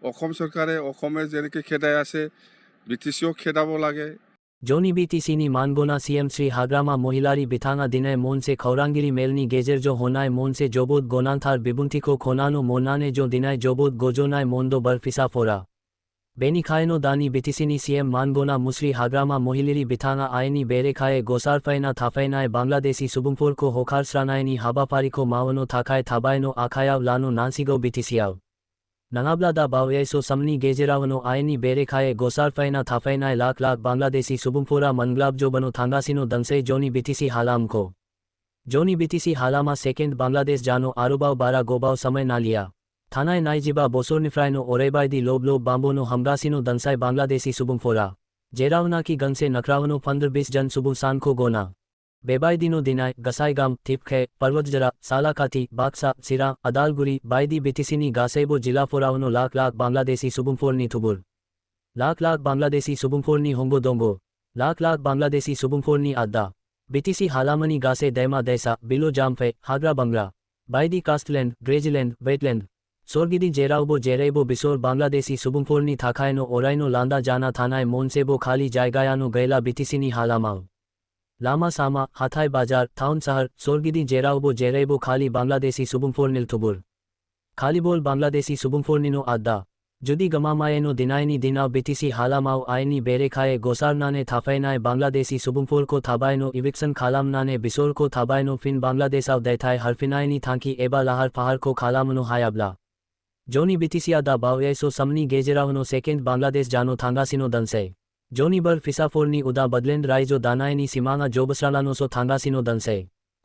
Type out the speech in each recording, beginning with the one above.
অসম চৰকাৰে অসমে যেনেকৈ খেদাই আছে BTCও খেদাব লাগে। Joni BTCની માનગોના CM શ્રી હાગ્રામાં મોહિલારી બિથાંગા દિને મોનસે ખૌરાંગીરી મેલની ગેજર જો હોનાય મોનસે જોબોદ ગોનાંથાર બિબુંતિકો ખોનાનો મોનાને જો દિનાય જોબોદ ગોજોનાય મોંદો બરફિસા ફોરા બેનિખાયનો દાની BTCની CM માનગોના મુસરી હાગ્રામાં મોહિલીરી બિથાંગા આયની બેરેખાએ ગોસારફૈના થાફૈનાય બાંગ્લાદેશી સુબુંફોરકો હોખારસરાનાયની હાબાપારીકો માવનો થાખાય થાબાયનો આખાયાવ લાનો નાનસીગો BTCયાવ નંગાબ્લાદા બાવયસો સમની ગેજેરાવનો આયની બેરેખાએ ગોસારફૈના થાફૈનાય લાખ બાંગ્લાદેશી સુબુંફોરા મનગ્લાબજોબનો થાંગાસીનો દંસે જોની BTC હાલામકો જોની BTC હાલામાં સેકન્ડ બાંગ્લાદેશ જાનો આરુબાવ બારા ગોબાવ સમય નાલિયા થાનાય નાઇજીબા બોસોરનિફ્રાયનો ઓરેબાયદી લોબલોબ બાંબોનો હમરાસીનો દંસાય બાંગ્લાદેશી સુબુંફોરા જેરાવનાકી ગંસે નકરાવનો 15-20 જન સુબુસાનખો ગોના બેબાયદીનો દિનાય ગસાઈગામ થીપખે પર્વતજરા સાલાકાથી બાક્સા સિરા અદાલગુરી બાયદી BTCની ગાસેબો જિલ્લાફોરાવનો લાખ બાંગ્લાદેશી સુબુંફોરની થુબુર લાખ બાંગ્લાદેશી સુબુંફોરની હોંગો દોંગો લાખ બાંગ્લાદેશી સુબુંફોરની આદ્દા BTC હાલામની ગાસે દૈમા દૈસા બિલો જામફે હાગ્રા બંગરા બાયદી કાસ્ટલેન્ડ ગ્રેજલેન્ડ વેટલેન્ડ સોરગીદી જેરાવબો જેરેબો બિસોર બાંગ્લાદેશી સુબુંફોરની થાખાયનો ઓરાયનો લાંદા જાના થાનાય મોનસેબો ખાલી જાયગાયાનો ગયેલા BTCની હાલામાવ લામા સામા હાથાય બાજાર થાઉન સહર સોરગીદી જેરાવબો જેરેબો ખાલી બાંગ્લાદેશી સુબુંફોરનિલ થુબુર ખાલીબોલ બાંગ્લાદેશી સુબુંફોરનીનો આદ્દા જુદી ગમામાયેનો દિનાયની દિનાવ BTC હાલામાવ આયની બેરેખાએ ગોસારનાને થાફૈનાય બાંગ્લાદેશી સુબુંફોરકો થાબાયનો ઇવિક્શન ખાલામનાને બિસોરકો થાબાયનો ફિન બાંગ્લાદેશાવ દૈથાય હરફિનાયની થાંકી એબા લહાર ફહારકો ખાલામનો હાયાબલા જોની BTC આદા બાવયસો સમની ગેજેરાવનો સેકન્ડ બાંગ્લાદેશ જાનો થાંગાસીનો દંસે જોની બર ફિસાફોરની ઉદા બદલેન્ડ રાયજો દાનાયની સીમાંગા જોબસરાલાનો સો થાંગાસીનો દંસે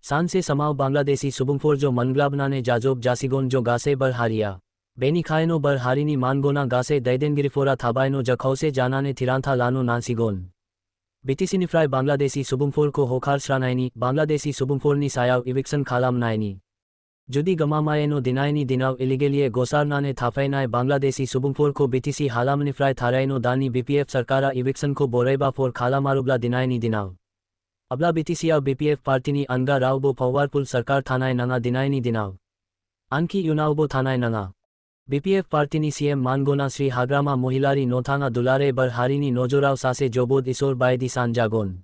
સાંસે સમાવ બાંગ્લાદેશી સુબુંફોર જો મનગ્લાબનાને જાજોબ જાસીગોન જો ગાસે બર હારિયા બેનિખાયનો બર હારીની માનગોના ગાસે દૈદેનગીરીફોરા થાબાયનો જખૌસે જાનાને થિરાંથા લાનો નાનસીગોન BTCનિફ્રાય બાંગ્લાદેશી સુબુંફોરકો હોખારસરાનાયની બાંગ્લાદેશી સુબુંફોરની સાયાવ ઇવિક્શન ખાલામનાયની જુદી ગમામાયેનો દિનાયની દિનાવ ઇલીગેલીએ ગોસારનાને થાફૈનાય બાંગ્લાદેશી સુબુંફોરકો BTC હાલામનિફ્રાય થારાયનો દાની BPF સરકારા ઇવિક્શનકો બોરૈબા ફોર ખાલામારુબલા દિનાયની દિનાવ અબલા BTCયાવ BPF પાર્ટીની અનગા રાવબો ફૌવારપુલ સરકાર થાનાય નંગા દિનાયની દિનાવ આનકી યુનાવબો થાનાય નંગા BPF પાર્ટીની CM માનગોના શ્રી હાગ્રામાં મોહિલારી નોથાંગા દુલારે બર હારીની નોજોરાવ સાસે જોબોદ ઇસોર બાયદી સાંજાગોન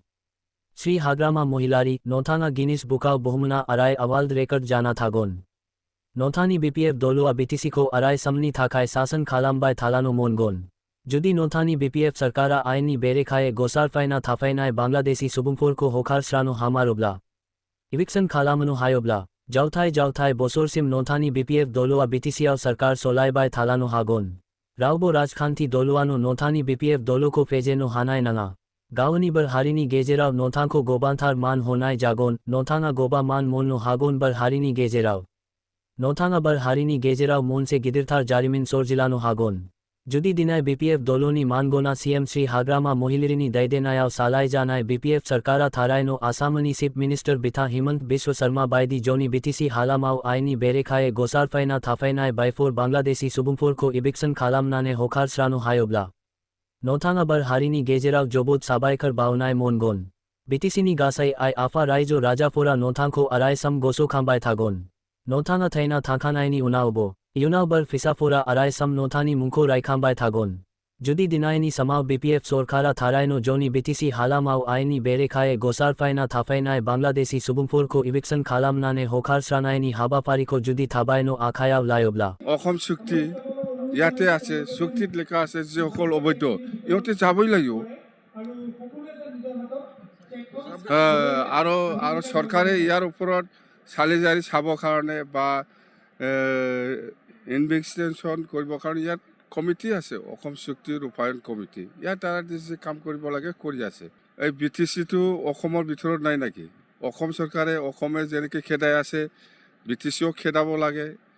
શ્રી હાગ્રામાં મોહિલારી નોથાંગા ગિનિસ બુકાવ બહુમના અરાય અવાલ્દ રેકર્ડ જાના થાગોન નોથાની BPF દોલુઆ BTCકો અરાય સમની થાખાય સાસન ખાલામબાય થાલાનો મોનગોન જુદી નોથાની BPF સરકારા આયની બેરેખાએ ગોસારફાયના થાફૈનાય બાંગ્લાદેશી સુબુંફોરકો હોખારસરાનો હામારોબલા ઇવિક્શન ખાલામનો હાયોબલા જાવથાય બોસોરસિમ નોથાની BPF દોલુઆ BTCયાવ સરકાર સોલાયબાય થાલાનો હાગોન રાવબો રાજખાનથી દોલુઆનો નોથાની BPF દોલોકો ફેજેનો હાનાય નંગા ગાવની બર હારીની ગેજેરાવ નોથાંકો ગોબાંથાર માન હોનાય જાગોન નોથાંગા ગોબા માન મોનનો હાગોન બર હારીની ગેજેરાવ નોથાંગા બર હારીની ગેજેરાવ મોનસે ગિદિરથાર જારીમિન સોરજિલાનો હાગોન જુદી દિનાય BPF દોલોની માનગોના CM શ્રી હાગ્રામાં મોહિલીરીની દૈદેનાયાવ સાલાય જાનાય BPF સરકારા થારાયનો આસામની ચીફ મિનિસ્ટર બિથા હિમંત બિશ્વ શર્મા બાયદી જોની BTC હાલામાવ આયની બેરેખાએ ગોસારફૈના થાફૈનાય બાયફોર બાંગ્લાદેશી સુબુંફોરકો ઇબિક્શન ખાલામનાને હોખારસરાનો હાયોબલા નોથાંગા બર હારીની ગેજેરાવ જોબોદ સાબાયખર બાવનાય મોનગોન BTCની ગાસાઈ આય આફા રાયજો રાજાફોરા નોથાંખો અરાય સમ ગોસો ખાંબાય થાગોન નોથાંગા થૈના થાંખાનાયની ઉનાવબો યુનાવ બર ફિસાફોરા અરાય સમ નોથાની મુંખો રાયખાંબાય થાગોન જુદી દિનાયની સમાવ BPF સોરખારા થારાયનો જોની BTC હાલામાવ આયની બેરેખાએ ગોસારફાયના થાફૈનાય બાંગ્લાદેશી સુબુંફોરકો ઇવિક્શન ખાલામનાને હોખારસરાનાયની હાબાપારીકો જુદી થાબાયનો আখায়াવ লায়োবলা অসম চুক্তি ইয়াতে আছে চুক্তিত লেখা আছে যে সকল অবৈধ ইহঁতে যাবই লাগিব আৰু চৰকাৰে ইয়াৰ ওপৰত চালিজাৰি চাবৰ কাৰণে বা ইনভেষ্টিগেশ্যন কৰিবৰ কাৰণে ইয়াত কমিটি আছে অসম চুক্তি ৰূপায়ণ কমিটি ইয়াৰ দ্বাৰা যে কাম কৰিব লাগে কৰি আছে এই BTCটো অসমৰ ভিতৰত নাই নেকি অসম চৰকাৰে অসমে যেনেকৈ খেদাই আছে BTCও খেদাব লাগে